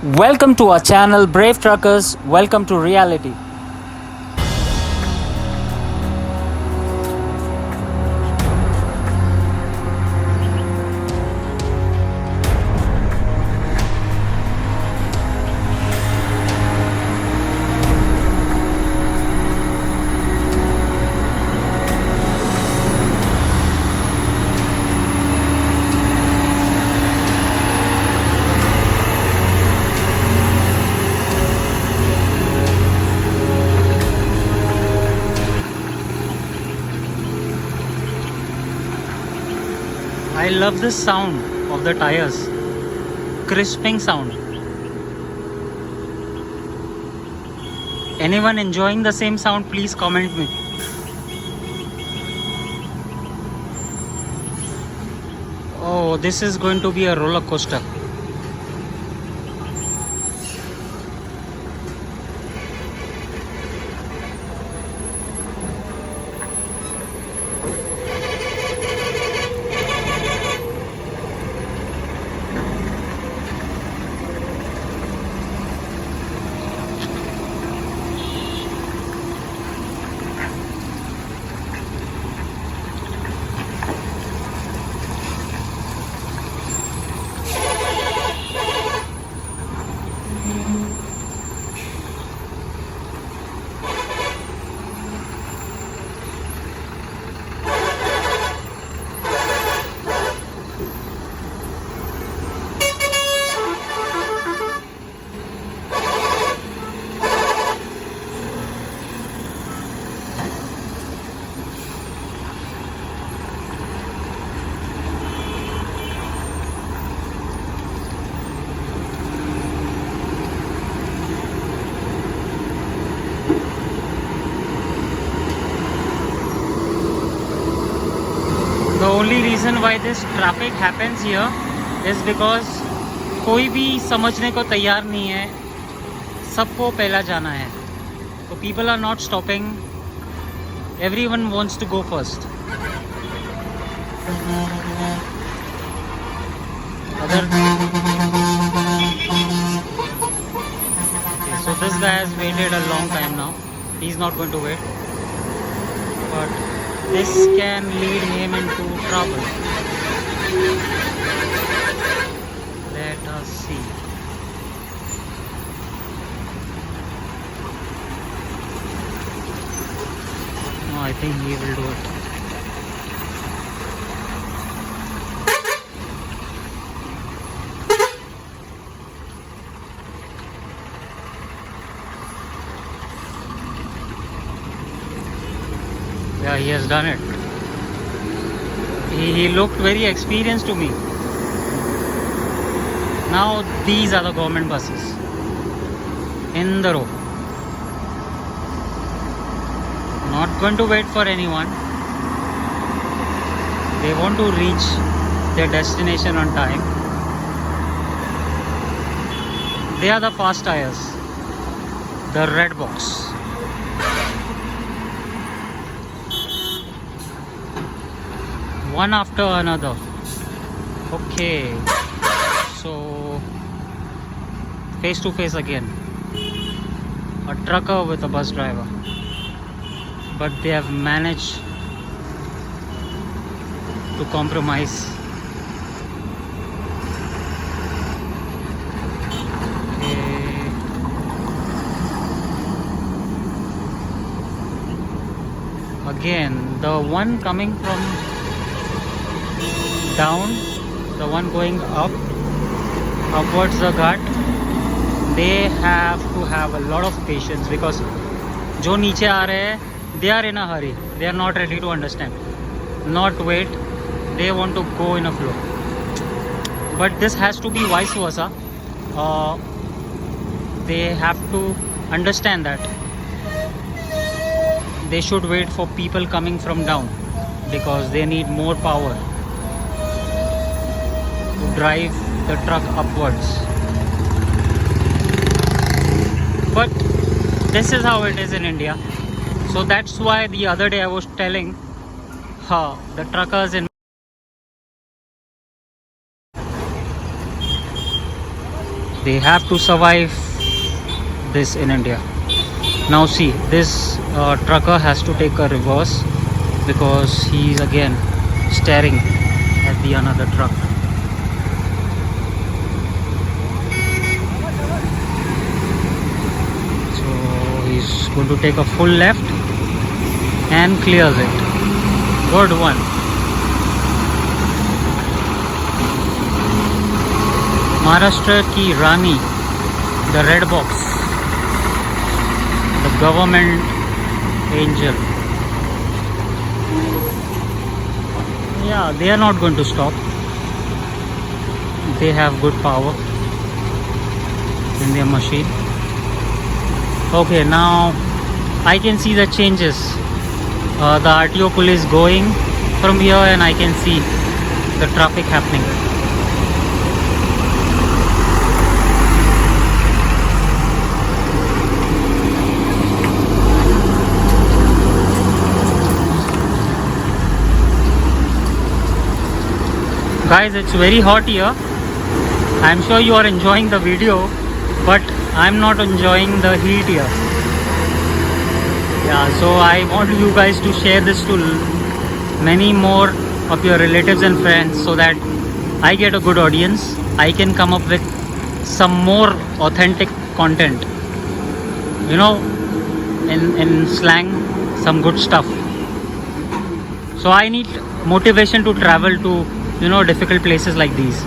Welcome to our channel Brave Truckers. Welcome to reality. I love the sound of the tires. Crisping sound. Anyone enjoying the same sound, please comment me. Oh, this is going to be a roller coaster. The only reason why this traffic happens here is because कोई भी समझने को तैयार नहीं है, सबको पहला जाना है. So people are not stopping. Everyone wants to go first. Other... Okay, so this guy has waited a long time now. He's not going to wait. But this can lead him into trouble. Let us see. No, I think he will do it. Yeah, he has done it. He looked very experienced to me. Now these are the government buses in the row. Not going to wait for anyone. They want to reach their destination on time. They are the fast tires. The red box. One after another. Okay, so face to face again. A trucker with a bus driver, but they have managed to compromise. Okay. Again, the one coming from down, the one going up upwards the ghat, they have to have a lot of patience because जो नीचे आ रहे हैं, they are in a hurry. They are not ready to understand, not wait. They want to go in a flow. But this has to be vice versa. They have to understand that they should wait for people coming from down because they need more power to drive the truck upwards. But this is how it is in India. So that's why the other day I was telling the truckers in They have to survive this in India. Now see, this trucker has to take a reverse because he is again staring at the another truck. So he's going to take a full left and clears it. Good one. Maharashtra ki Rani, the red box, the government angel. Yeah, they are not going to stop. They have good power in their machine. Okay, now I can see the changes. The RTO police going from here, and I can see the traffic happening. Guys, it's very hot here. I'm sure you are enjoying the video, but I'm not enjoying the heat here. Yeah, so I want you guys to share this to many more of your relatives and friends so that I get a good audience. I can come up with some more authentic content. You know, in slang, some good stuff. So I need motivation to travel to, you know, difficult places like these.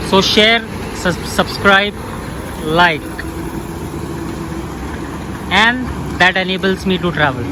So share, subscribe, like, and that enables me to travel.